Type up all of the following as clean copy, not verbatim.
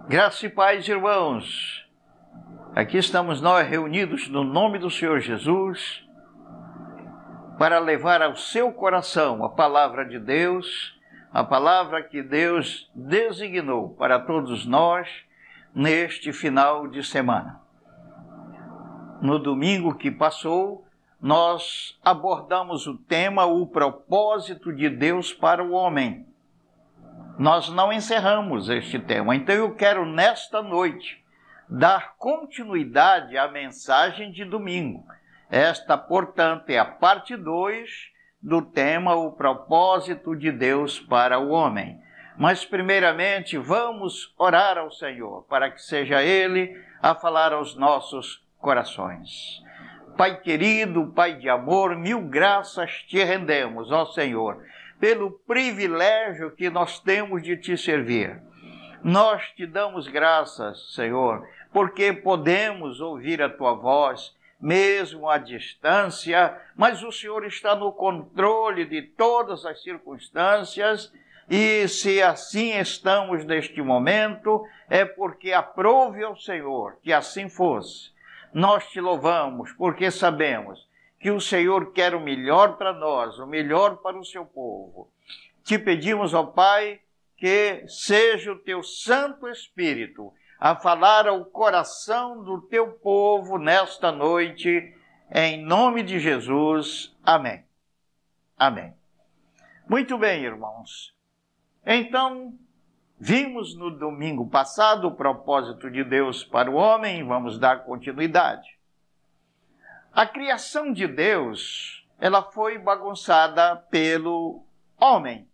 Graça e paz, irmãos. Aqui estamos nós reunidos no nome do Senhor Jesus para levar ao seu coração a palavra de Deus, a palavra que Deus designou para todos nós neste final de semana. No domingo que passou, nós abordamos o tema, o propósito de Deus para o homem. Nós não encerramos este tema, então eu quero nesta noite dar continuidade à mensagem de domingo. Esta, portanto, é a parte 2 do tema, o propósito de Deus para o homem. Mas, primeiramente, vamos orar ao Senhor, para que seja Ele a falar aos nossos corações. Pai querido, Pai de amor, mil graças te rendemos, ó Senhor, pelo privilégio que nós temos de te servir. Nós te damos graças, Senhor, porque podemos ouvir a tua voz, mesmo à distância, mas o Senhor está no controle de todas as circunstâncias, e se assim estamos neste momento, é porque aprove ao Senhor que assim fosse. Nós te louvamos, porque sabemos que o Senhor quer o melhor para nós, o melhor para o seu povo. Te pedimos, ó Pai, que seja o teu Santo Espírito a falar ao coração do teu povo nesta noite, em nome de Jesus. Amém. Amém. Muito bem, irmãos. Então, vimos no domingo passado o propósito de Deus para o homem, vamos dar continuidade. A criação de Deus, ela foi bagunçada pelo homem,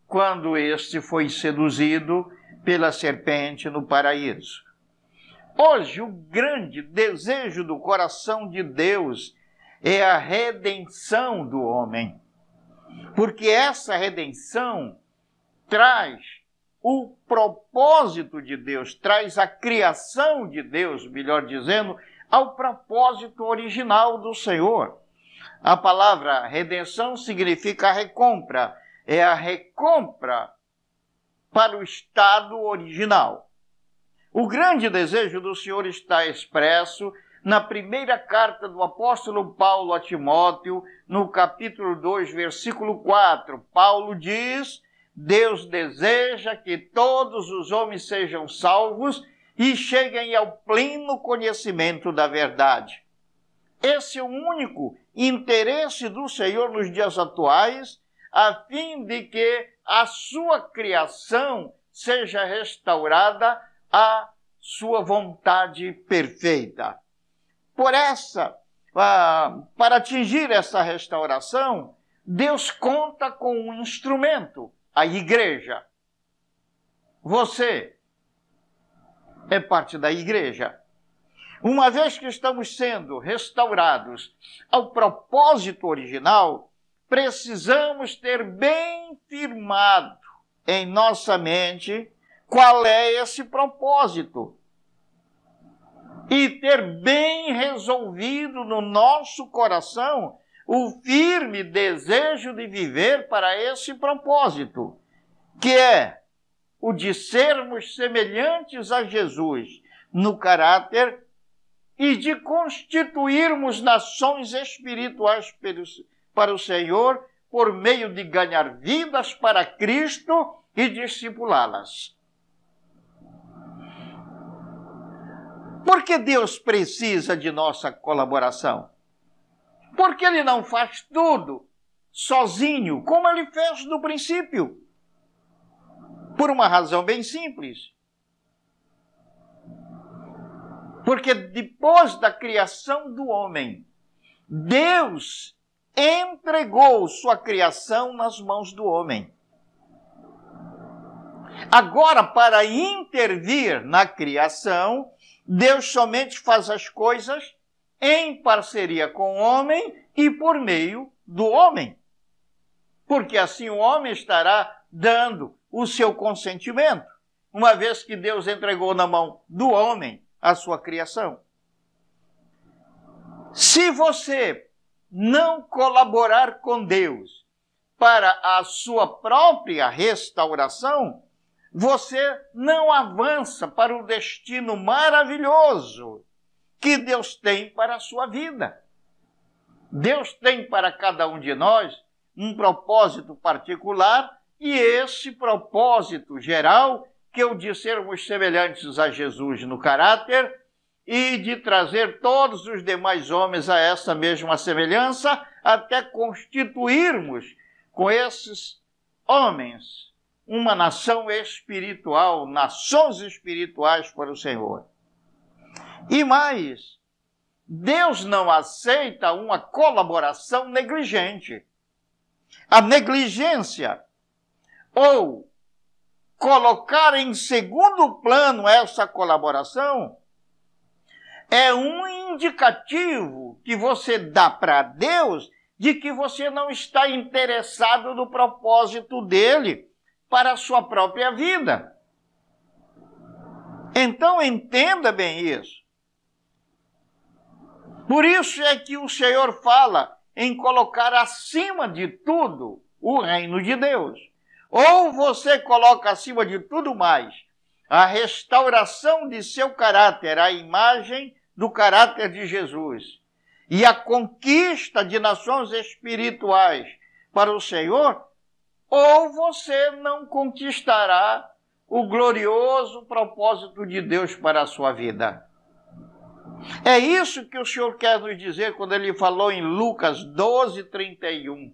quando este foi seduzido pela serpente no paraíso. Hoje, o grande desejo do coração de Deus é a redenção do homem, porque essa redenção traz o propósito de Deus, traz a criação de Deus, melhor dizendo, ao propósito original do Senhor. A palavra redenção significa recompra, é a recompra para o estado original. O grande desejo do Senhor está expresso na primeira carta do apóstolo Paulo a Timóteo, no capítulo 2, versículo 4. Paulo diz: Deus deseja que todos os homens sejam salvos e cheguem ao pleno conhecimento da verdade. Esse é o único interesse do Senhor nos dias atuais, a fim de que a sua criação seja restaurada à sua vontade perfeita. Para atingir essa restauração, Deus conta com um instrumento, a igreja. Você é parte da igreja. Uma vez que estamos sendo restaurados ao propósito original, precisamos ter bem firmado em nossa mente qual é esse propósito e ter bem resolvido no nosso coração o firme desejo de viver para esse propósito, que é o de sermos semelhantes a Jesus no caráter e de constituirmos nações espirituais para o Senhor por meio de ganhar vidas para Cristo e discipulá-las. Por que Deus precisa de nossa colaboração? Porque Ele não faz tudo sozinho, como Ele fez no princípio. Por uma razão bem simples. Porque depois da criação do homem, Deus entregou sua criação nas mãos do homem. Agora, para intervir na criação, Deus somente faz as coisas em parceria com o homem e por meio do homem. Porque assim o homem estará dando o seu consentimento, uma vez que Deus entregou na mão do homem a sua criação. Se você não colaborar com Deus para a sua própria restauração, você não avança para o destino maravilhoso que Deus tem para a sua vida. Deus tem para cada um de nós um propósito particular, e esse propósito geral, que é o de sermos semelhantes a Jesus no caráter e de trazer todos os demais homens a essa mesma semelhança, até constituirmos com esses homens uma nação espiritual, nações espirituais para o Senhor. E mais, Deus não aceita uma colaboração negligente. A negligência, ou colocar em segundo plano essa colaboração, é um indicativo que você dá para Deus de que você não está interessado no propósito dele para a sua própria vida. Então entenda bem isso. Por isso é que o Senhor fala em colocar acima de tudo o reino de Deus. Ou você coloca acima de tudo mais a restauração de seu caráter, a imagem do caráter de Jesus, e a conquista de nações espirituais para o Senhor, ou você não conquistará o glorioso propósito de Deus para a sua vida. É isso que o Senhor quer nos dizer quando ele falou em Lucas 12:31.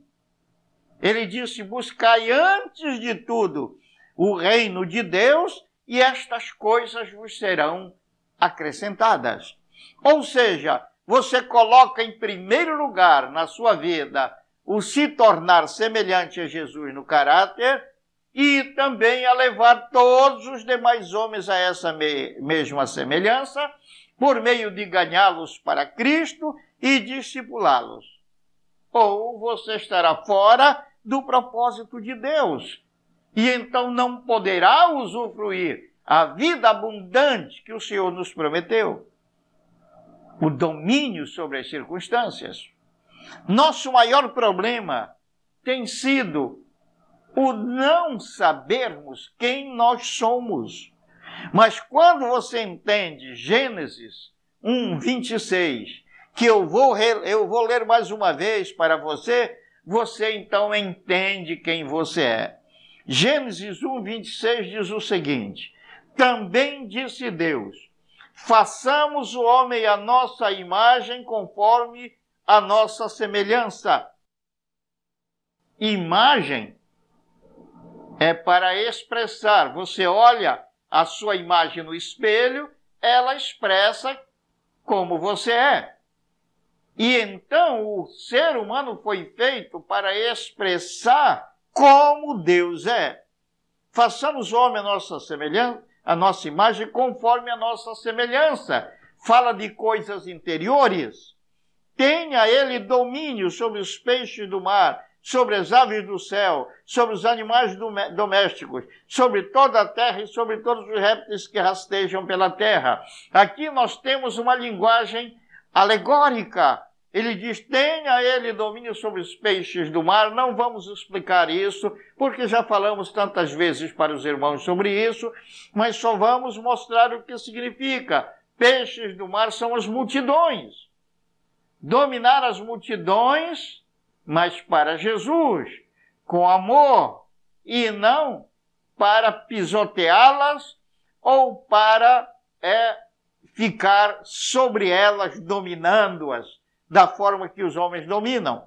Ele disse: buscai antes de tudo o reino de Deus, e estas coisas vos serão acrescentadas. Ou seja, você coloca em primeiro lugar na sua vida o se tornar semelhante a Jesus no caráter, e também a levar todos os demais homens a essa mesma semelhança, por meio de ganhá-los para Cristo e discipulá-los. Ou você estará fora do propósito de Deus, e então não poderá usufruir a vida abundante que o Senhor nos prometeu, o domínio sobre as circunstâncias. Nosso maior problema tem sido o não sabermos quem nós somos. Mas quando você entende Gênesis 1:26, que eu vou ler mais uma vez para você, você então entende quem você é. Gênesis 1:26 diz o seguinte: também disse Deus, façamos o homem à nossa imagem, conforme a nossa semelhança. Imagem é para expressar. Você olha a sua imagem no espelho, ela expressa como você é. E então o ser humano foi feito para expressar como Deus é. Façamos o homem a nossa semelhança, a nossa imagem, conforme a nossa semelhança. Fala de coisas interiores. Tenha ele domínio sobre os peixes do mar, sobre as aves do céu, sobre os animais domésticos, sobre toda a terra e sobre todos os répteis que rastejam pela terra. Aqui nós temos uma linguagem alegórica. Ele diz: tenha ele domínio sobre os peixes do mar. Não vamos explicar isso, porque já falamos tantas vezes para os irmãos sobre isso, mas só vamos mostrar o que significa. Peixes do mar são as multidões. Dominar as multidões, mas para Jesus, com amor, e não para pisoteá-las ou para ficar sobre elas, dominando-as da forma que os homens dominam.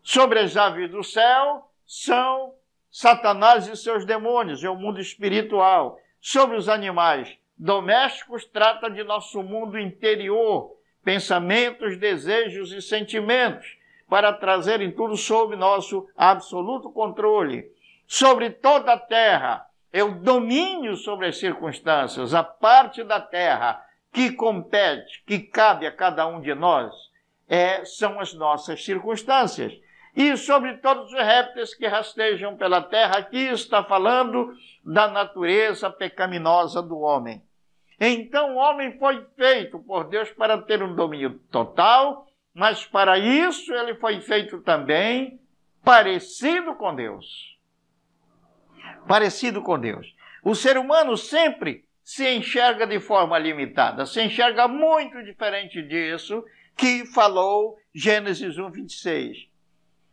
Sobre as aves do céu são Satanás e seus demônios, é o mundo espiritual. Sobre os animais domésticos, trata de nosso mundo interior, pensamentos, desejos e sentimentos, para trazerem tudo sob nosso absoluto controle. Sobre toda a terra, é o domínio sobre as circunstâncias, a parte da terra que compete, que cabe a cada um de nós, são as nossas circunstâncias. E sobre todos os répteis que rastejam pela terra, aqui está falando da natureza pecaminosa do homem. Então o homem foi feito por Deus para ter um domínio total, mas para isso ele foi feito também parecido com Deus. Parecido com Deus. O ser humano sempre se enxerga de forma limitada, se enxerga muito diferente disso que falou Gênesis 1, 26.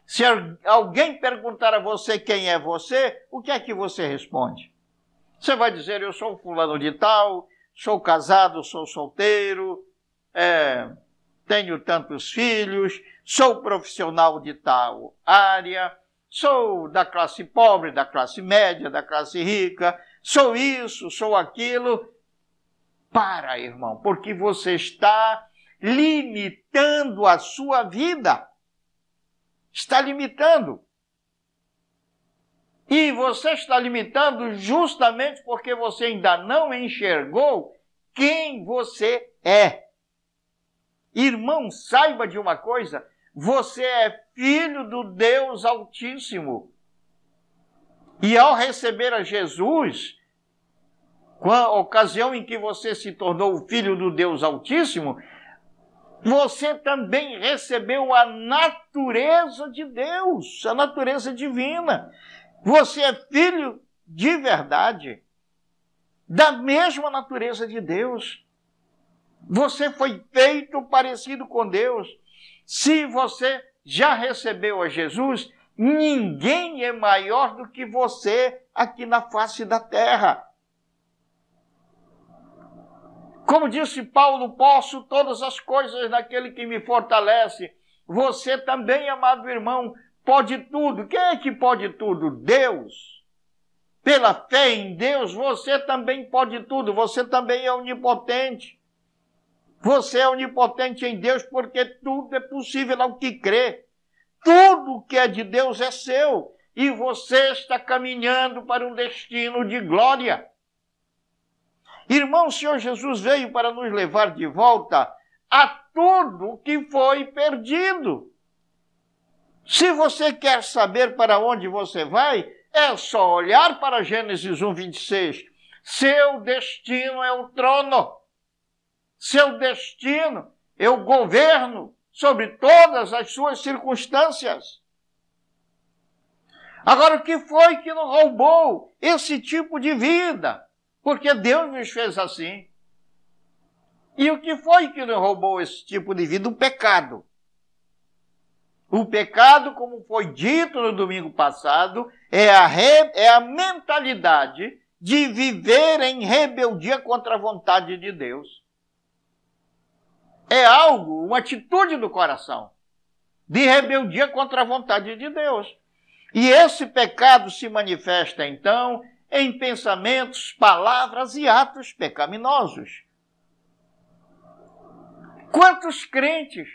Se alguém perguntar a você quem é você, o que é que você responde? Você vai dizer, eu sou fulano de tal, sou casado, sou solteiro, tenho tantos filhos, sou profissional de tal área, sou da classe pobre, da classe média, da classe rica, sou isso, sou aquilo. Para, irmão, porque você está limitando a sua vida. Está limitando. E você está limitando justamente porque você ainda não enxergou quem você é. Irmão, saiba de uma coisa, você é filho do Deus Altíssimo. E ao receber a Jesus, com a ocasião em que você se tornou o filho do Deus Altíssimo, você também recebeu a natureza de Deus, a natureza divina. Você é filho de verdade, da mesma natureza de Deus. Você foi feito parecido com Deus. Se você já recebeu a Jesus, ninguém é maior do que você aqui na face da terra. Como disse Paulo, posso todas as coisas naquele que me fortalece. Você também, amado irmão, pode tudo. Quem é que pode tudo? Deus. Pela fé em Deus, você também pode tudo. Você também é onipotente. Você é onipotente em Deus porque tudo é possível ao que crê. Tudo que é de Deus é seu. E você está caminhando para um destino de glória. Irmão, o Senhor Jesus veio para nos levar de volta a tudo que foi perdido. Se você quer saber para onde você vai, é só olhar para Gênesis 1, 26. Seu destino é o trono. Seu destino é o governo sobre todas as suas circunstâncias. Agora, o que foi que nos roubou esse tipo de vida? Porque Deus nos fez assim. E o que foi que nos roubou esse tipo de vida? O pecado. O pecado, como foi dito no domingo passado, é a mentalidade de viver em rebeldia contra a vontade de Deus. É algo, uma atitude do coração, de rebeldia contra a vontade de Deus. E esse pecado se manifesta, então, em pensamentos, palavras e atos pecaminosos. Quantos crentes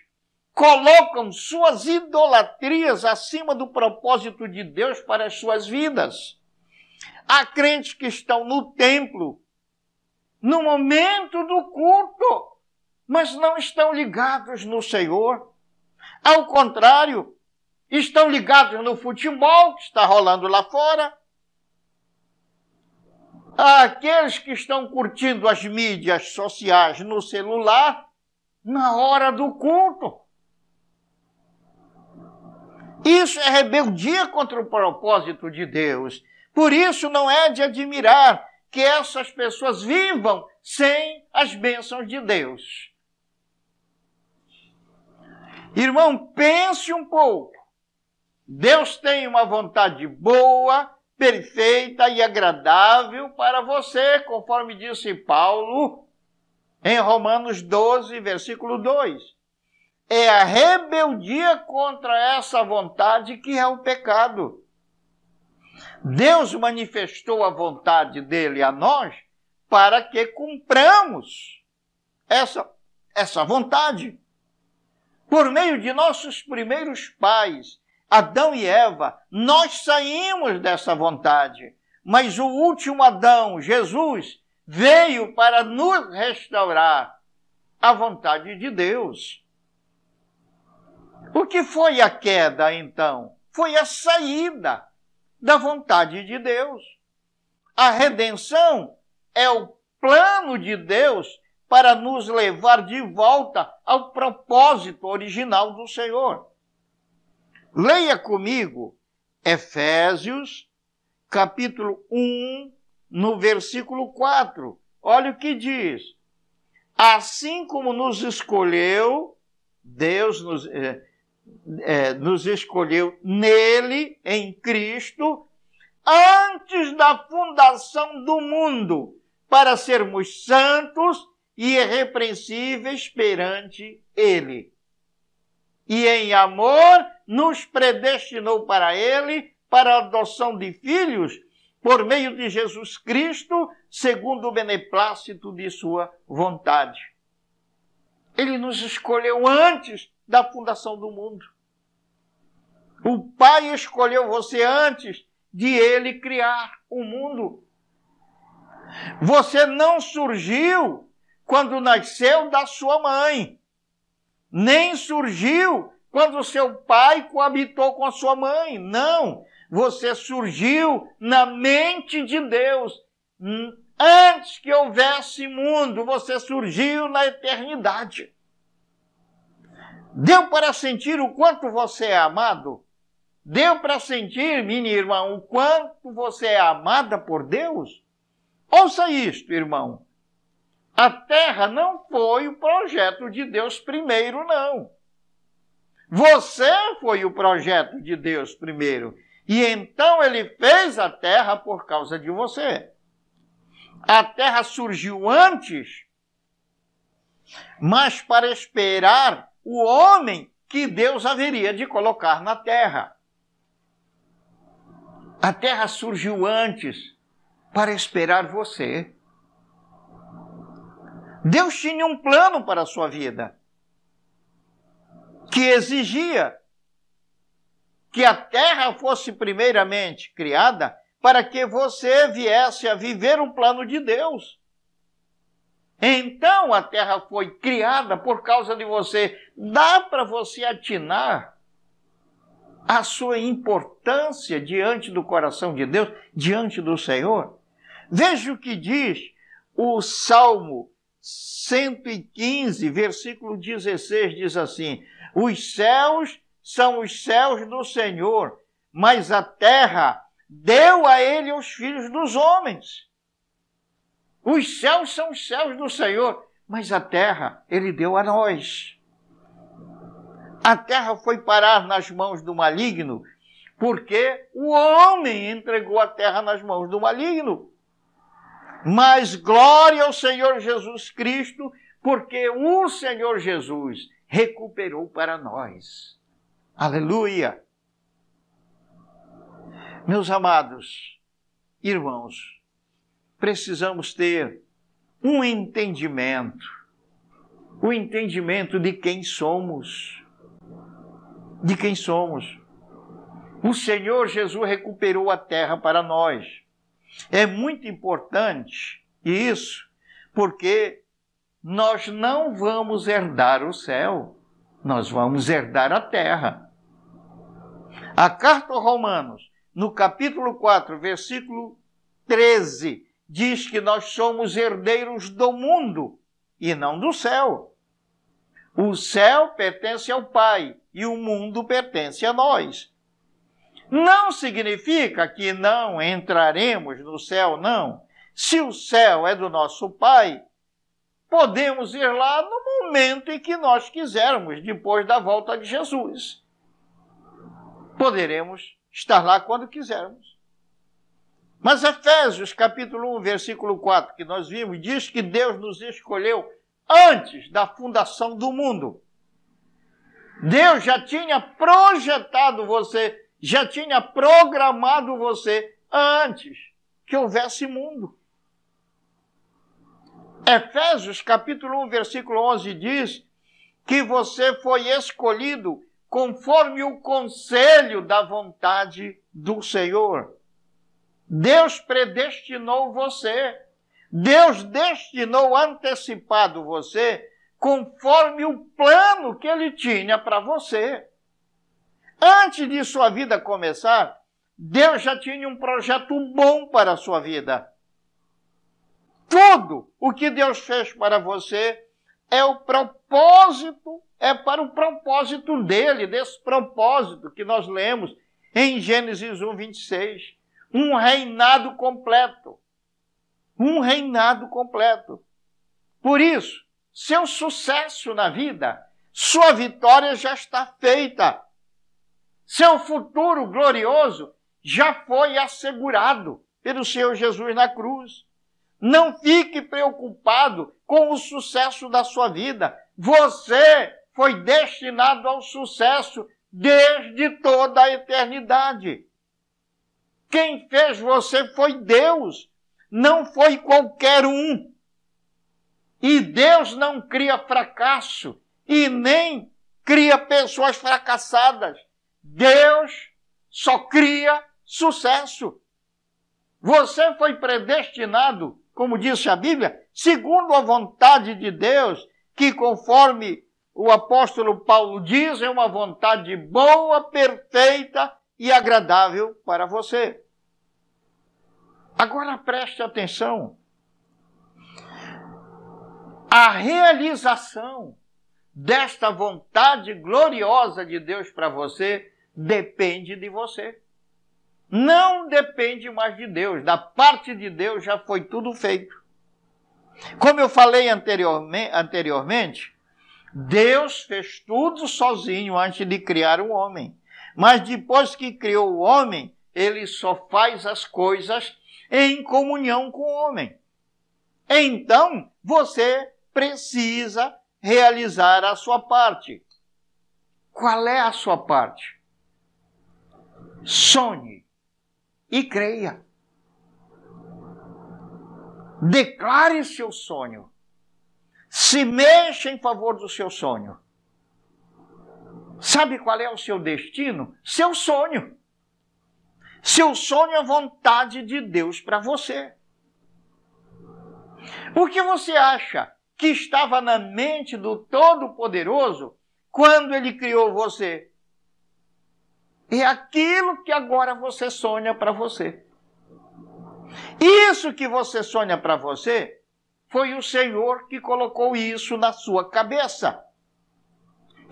colocam suas idolatrias acima do propósito de Deus para as suas vidas? Há crentes que estão no templo, no momento do culto, mas não estão ligados no Senhor. Ao contrário, estão ligados no futebol que está rolando lá fora. Há aqueles que estão curtindo as mídias sociais no celular na hora do culto. Isso é rebeldia contra o propósito de Deus. Por isso não é de admirar que essas pessoas vivam sem as bênçãos de Deus. Irmão, pense um pouco. Deus tem uma vontade boa, perfeita e agradável para você, conforme disse Paulo em Romanos 12, versículo 2. É a rebeldia contra essa vontade que é o pecado. Deus manifestou a vontade dele a nós para que cumpramos essa vontade. Por meio de nossos primeiros pais, Adão e Eva, nós saímos dessa vontade. Mas o último Adão, Jesus, veio para nos restaurar a vontade de Deus. O que foi a queda, então? Foi a saída da vontade de Deus. A redenção é o plano de Deus para nos levar de volta ao propósito original do Senhor. Leia comigo Efésios, capítulo 1, no versículo 4. Olha o que diz. Assim como nos escolheu, Deus nos escolheu nele, em Cristo, antes da fundação do mundo, para sermos santos e irrepreensíveis perante ele. E em amor nos predestinou para ele, para a adoção de filhos, por meio de Jesus Cristo, segundo o beneplácito de sua vontade. Ele nos escolheu antes da fundação do mundo. O Pai escolheu você antes de ele criar o mundo. Você não surgiu quando nasceu da sua mãe, nem surgiu quando seu pai coabitou com a sua mãe. Não, você surgiu na mente de Deus. Antes que houvesse mundo, você surgiu na eternidade. Deu para sentir o quanto você é amado? Deu para sentir, minha irmã, o quanto você é amada por Deus? Ouça isto, irmão. A terra não foi o projeto de Deus primeiro, não. Você foi o projeto de Deus primeiro. E então ele fez a terra por causa de você. A terra surgiu antes, mas para esperar o homem que Deus haveria de colocar na terra. A terra surgiu antes para esperar você. Deus tinha um plano para a sua vida, que exigia que a terra fosse primeiramente criada para que você viesse a viver o plano de Deus. Então a terra foi criada por causa de você. Dá para você atinar a sua importância diante do coração de Deus, diante do Senhor? Veja o que diz o Salmo 115, versículo 16, diz assim: os céus são os céus do Senhor, mas a terra deu a ele os filhos dos homens. Os céus são os céus do Senhor, mas a terra ele deu a nós. A terra foi parar nas mãos do maligno, porque o homem entregou a terra nas mãos do maligno. Mas glória ao Senhor Jesus Cristo, porque o Senhor Jesus recuperou para nós. Aleluia! Meus amados irmãos, precisamos ter um entendimento, o entendimento de quem somos. De quem somos. O Senhor Jesus recuperou a terra para nós. É muito importante isso, porque nós não vamos herdar o céu, nós vamos herdar a terra. A carta aos Romanos, no capítulo 4, versículo 13, diz que nós somos herdeiros do mundo e não do céu. O céu pertence ao Pai e o mundo pertence a nós. Não significa que não entraremos no céu, não. Se o céu é do nosso Pai, podemos ir lá no momento em que nós quisermos, depois da volta de Jesus. Poderemos estar lá quando quisermos. Mas Efésios, capítulo 1, versículo 4, que nós vimos, diz que Deus nos escolheu antes da fundação do mundo. Deus já tinha projetado você, já tinha programado você antes que houvesse mundo. Efésios capítulo 1, versículo 11 diz que você foi escolhido conforme o conselho da vontade do Senhor. Deus predestinou você. Deus destinou antecipado você conforme o plano que Ele tinha para você. Antes de sua vida começar, Deus já tinha um projeto bom para a sua vida. Tudo o que Deus fez para você é o propósito, é para o propósito dele, desse propósito que nós lemos em Gênesis 1, 26. Um reinado completo. um reinado completo. Por isso, seu sucesso na vida, sua vitória já está feita. Seu futuro glorioso já foi assegurado pelo Senhor Jesus na cruz. Não fique preocupado com o sucesso da sua vida. Você foi destinado ao sucesso desde toda a eternidade. Quem fez você foi Deus, não foi qualquer um. E Deus não cria fracasso e nem cria pessoas fracassadas. Deus só cria sucesso. Você foi predestinado, como disse a Bíblia, segundo a vontade de Deus, que conforme o apóstolo Paulo diz, é uma vontade boa, perfeita e agradável para você. Agora preste atenção. A realização desta vontade gloriosa de Deus para você depende de você. Não depende mais de Deus. Da parte de Deus já foi tudo feito. Como eu falei anteriormente, Deus fez tudo sozinho antes de criar o homem. Mas depois que criou o homem, ele só faz as coisas em comunhão com o homem. Então, você precisa realizar a sua parte. Qual é a sua parte? Sonhe e creia. Declare seu sonho. Se mexa em favor do seu sonho. Sabe qual é o seu destino? Seu sonho. Seu sonho é a vontade de Deus para você. O que você acha que estava na mente do Todo-Poderoso quando Ele criou você? É aquilo que agora você sonha para você. Isso que você sonha para você, foi o Senhor que colocou isso na sua cabeça.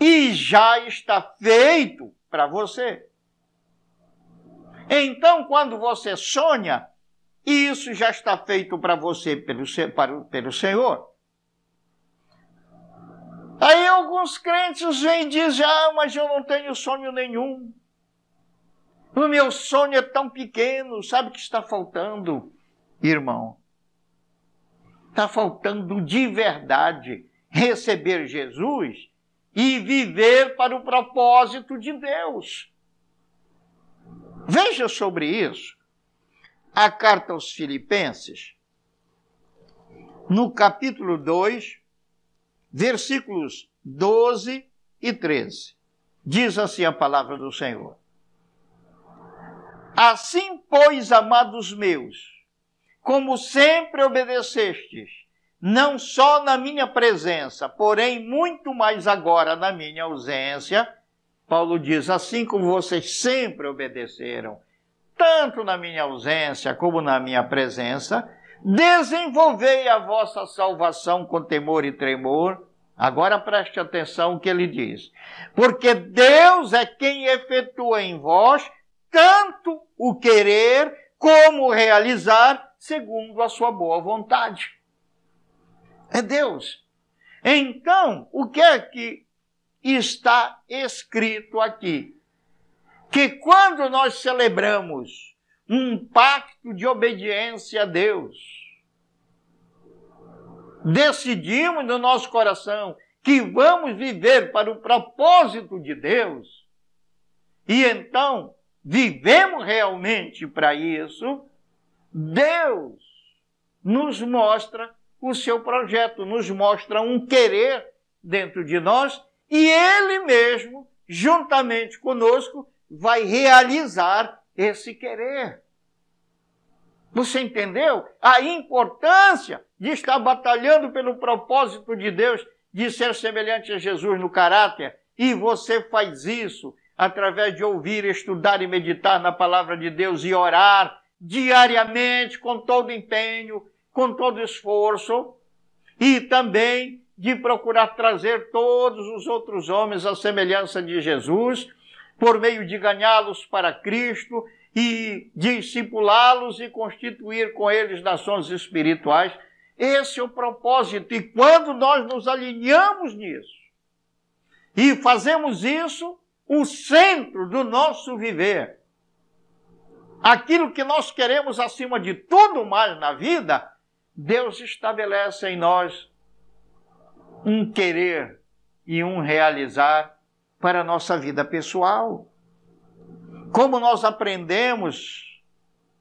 E já está feito para você. Então, quando você sonha, isso já está feito para você pelo Senhor. Aí alguns crentes vêm e dizem, mas eu não tenho sonho nenhum. O meu sonho é tão pequeno, sabe o que está faltando, irmão? Está faltando de verdade receber Jesus e viver para o propósito de Deus. Veja sobre isso a carta aos Filipenses, no capítulo 2, versículos 12 e 13. Diz assim a palavra do Senhor. Assim, pois, amados meus, como sempre obedecestes, não só na minha presença, porém muito mais agora na minha ausência, Paulo diz, assim como vocês sempre obedeceram, tanto na minha ausência como na minha presença, desenvolvei a vossa salvação com temor e tremor. Agora preste atenção no que ele diz. Porque Deus é quem efetua em vós tanto o querer como o realizar segundo a sua boa vontade. É Deus. Então, o que é que está escrito aqui? Que quando nós celebramos um pacto de obediência a Deus, decidimos no nosso coração que vamos viver para o propósito de Deus, e então vivemos realmente para isso, Deus nos mostra o seu projeto, nos mostra um querer dentro de nós, e Ele mesmo, juntamente conosco, vai realizar esse querer. Você entendeu a importância de estar batalhando pelo propósito de Deus, de ser semelhante a Jesus no caráter? E você faz isso através de ouvir, estudar e meditar na palavra de Deus e orar diariamente, com todo empenho, com todo esforço, e também de procurar trazer todos os outros homens à semelhança de Jesus, por meio de ganhá-los para Cristo e discipulá-los e constituir com eles nações espirituais. Esse é o propósito. E quando nós nos alinhamos nisso e fazemos isso o centro do nosso viver, aquilo que nós queremos acima de tudo mais na vida, Deus estabelece em nós um querer e um realizar para a nossa vida pessoal. Como nós aprendemos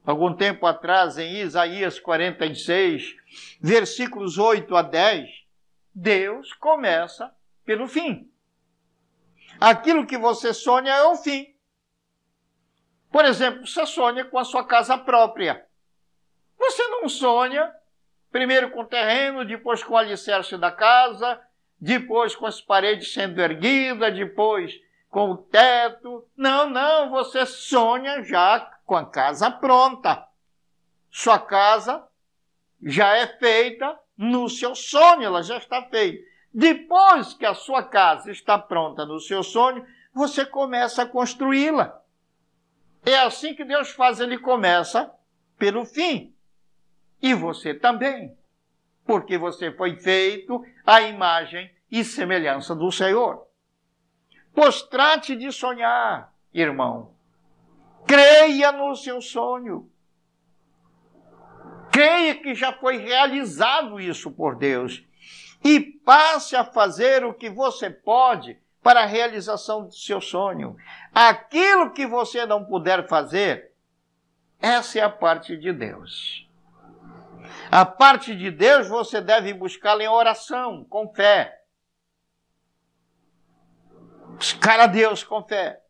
algum tempo atrás em Isaías 46, versículos 8 a 10, Deus começa pelo fim. Aquilo que você sonha é o fim. Por exemplo, você sonha com a sua casa própria. Você não sonha primeiro com o terreno, depois com o alicerce da casa, depois com as paredes sendo erguidas, depois com o teto. Não, você sonha já com a casa pronta. Sua casa já é feita no seu sonho, ela já está feita. Depois que a sua casa está pronta no seu sonho, você começa a construí-la. É assim que Deus faz, ele começa pelo fim. E você também, porque você foi feito à imagem e semelhança do Senhor. Pois trate de sonhar, irmão. Creia no seu sonho. Creia que já foi realizado isso por Deus. E passe a fazer o que você pode para a realização do seu sonho. Aquilo que você não puder fazer, essa é a parte de Deus. A parte de Deus você deve buscá-la em oração, com fé. Buscar a Deus com fé.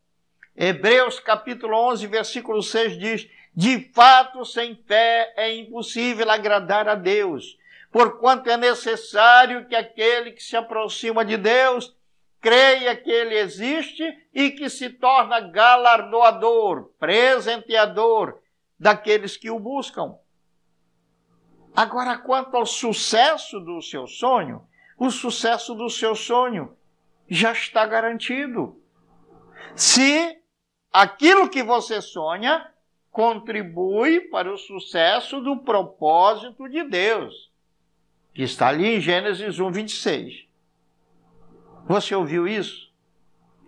Hebreus capítulo 11, versículo 6 diz: de fato, sem fé é impossível agradar a Deus, porquanto é necessário que aquele que se aproxima de Deus creia que ele existe e que se torna galardoador, presenteador daqueles que o buscam. Agora, quanto ao sucesso do seu sonho, o sucesso do seu sonho já está garantido. Se aquilo que você sonha contribui para o sucesso do propósito de Deus, que está ali em Gênesis 1, 26. Você ouviu isso?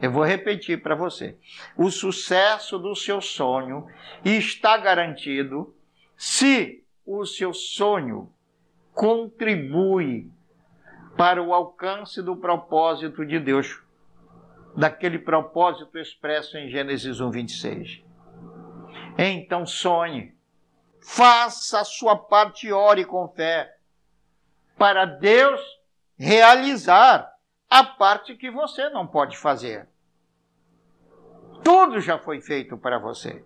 Eu vou repetir para você. O sucesso do seu sonho está garantido se o seu sonho contribui para o alcance do propósito de Deus, daquele propósito expresso em Gênesis 1, 26. Então sonhe, faça a sua parte e ore com fé, para Deus realizar a parte que você não pode fazer. Tudo já foi feito para você.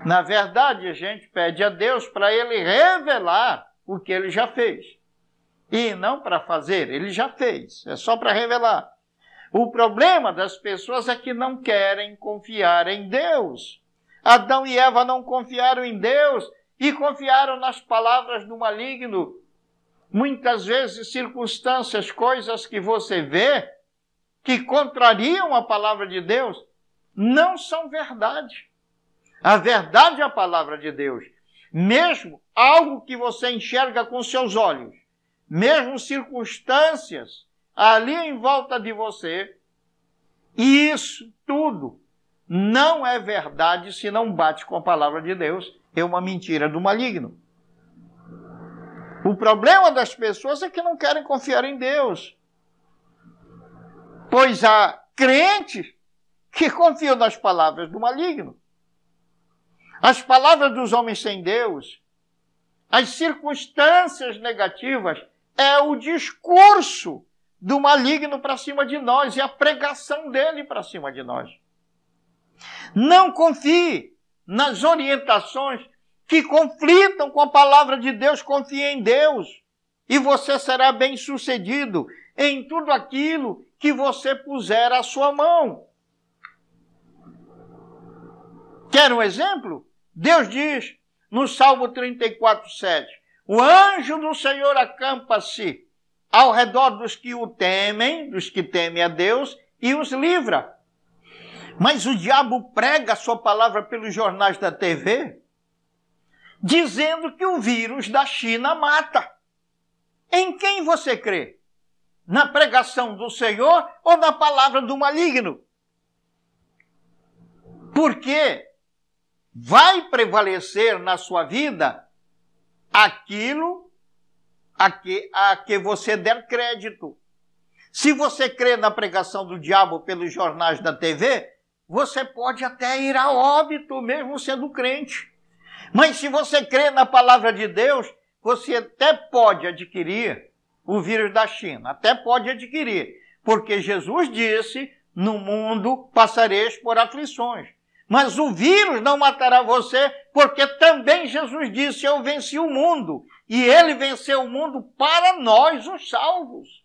Na verdade, a gente pede a Deus para Ele revelar o que Ele já fez. E não para fazer, Ele já fez. É só para revelar. O problema das pessoas é que não querem confiar em Deus. Adão e Eva não confiaram em Deus e confiaram nas palavras do maligno. Muitas vezes, circunstâncias, coisas que você vê que contrariam a palavra de Deus, não são verdade. A verdade é a palavra de Deus. Mesmo algo que você enxerga com seus olhos, mesmo circunstâncias ali em volta de você, isso tudo não é verdade se não bate com a palavra de Deus. É uma mentira do maligno. O problema das pessoas é que não querem confiar em Deus. Pois há crentes que confiam nas palavras do maligno. As palavras dos homens sem Deus, as circunstâncias negativas, é o discurso do maligno para cima de nós e a pregação dele para cima de nós. Não confie nas orientações que conflitam com a palavra de Deus. Confie em Deus e você será bem-sucedido em tudo aquilo que você puser à sua mão. Quer um exemplo? Deus diz no Salmo 34, 7, o anjo do Senhor acampa-se ao redor dos que o temem, dos que temem a Deus, e os livra. Mas o diabo prega a sua palavra pelos jornais da TV, dizendo que o vírus da China mata. Em quem você crê? Na pregação do Senhor ou na palavra do maligno? Porque vai prevalecer na sua vida aquilo a que você der crédito. Se você crê na pregação do diabo pelos jornais da TV, você pode até ir a óbito, mesmo sendo crente. Mas se você crê na palavra de Deus, você até pode adquirir o vírus da China. Até pode adquirir. Porque Jesus disse, no mundo passareis por aflições. Mas o vírus não matará você, porque também Jesus disse, eu venci o mundo. E ele venceu o mundo para nós, os salvos.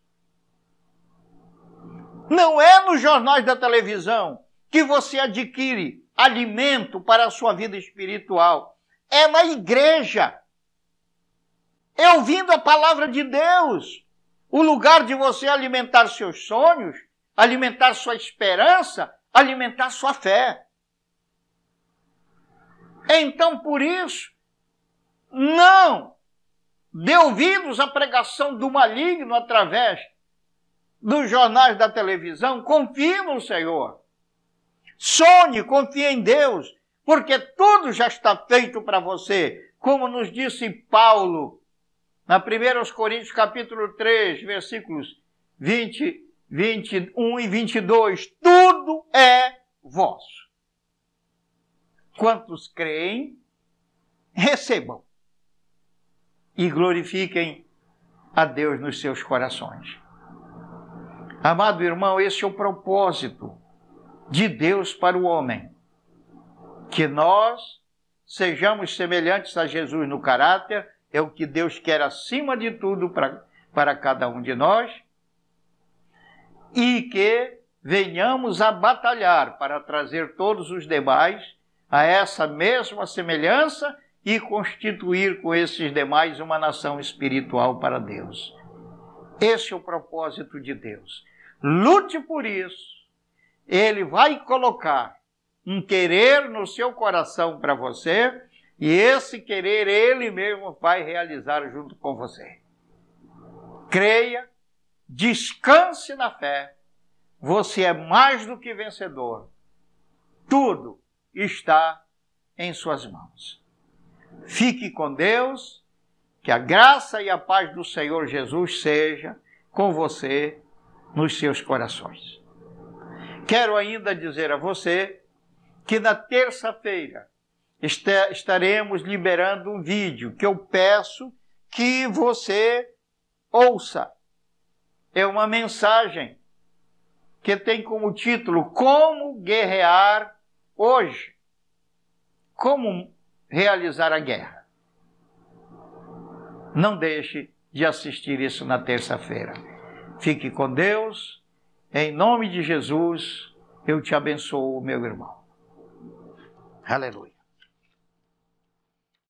Não é nos jornais da televisão que você adquire alimento para a sua vida espiritual. É na igreja. É ouvindo a palavra de Deus. O lugar de você alimentar seus sonhos, alimentar sua esperança, alimentar sua fé. Então, por isso, não dê ouvidos à pregação do maligno através dos jornais da televisão. Confie no Senhor. Sonhe, confie em Deus, porque tudo já está feito para você. Como nos disse Paulo, na 1 Coríntios capítulo 3, versículos 20, 21 e 22, tudo é vosso. Quantos creem, recebam e glorifiquem a Deus nos seus corações. Amado irmão, esse é o propósito de Deus para o homem. Que nós sejamos semelhantes a Jesus no caráter, é o que Deus quer acima de tudo para cada um de nós, e que venhamos a batalhar para trazer todos os demais a essa mesma semelhança e constituir com esses demais uma nação espiritual para Deus. Esse é o propósito de Deus. Lute por isso. Ele vai colocar um querer no seu coração para você, e esse querer ele mesmo vai realizar junto com você. Creia, descanse na fé, você é mais do que vencedor. Tudo está em suas mãos. Fique com Deus, que a graça e a paz do Senhor Jesus seja com você nos seus corações. Quero ainda dizer a você que na terça-feira estaremos liberando um vídeo que eu peço que você ouça. É uma mensagem que tem como título Como Guerrear Hoje. Como realizar a guerra. Não deixe de assistir isso na terça-feira. Fique com Deus. Em nome de Jesus, eu te abençoo, meu irmão. Aleluia.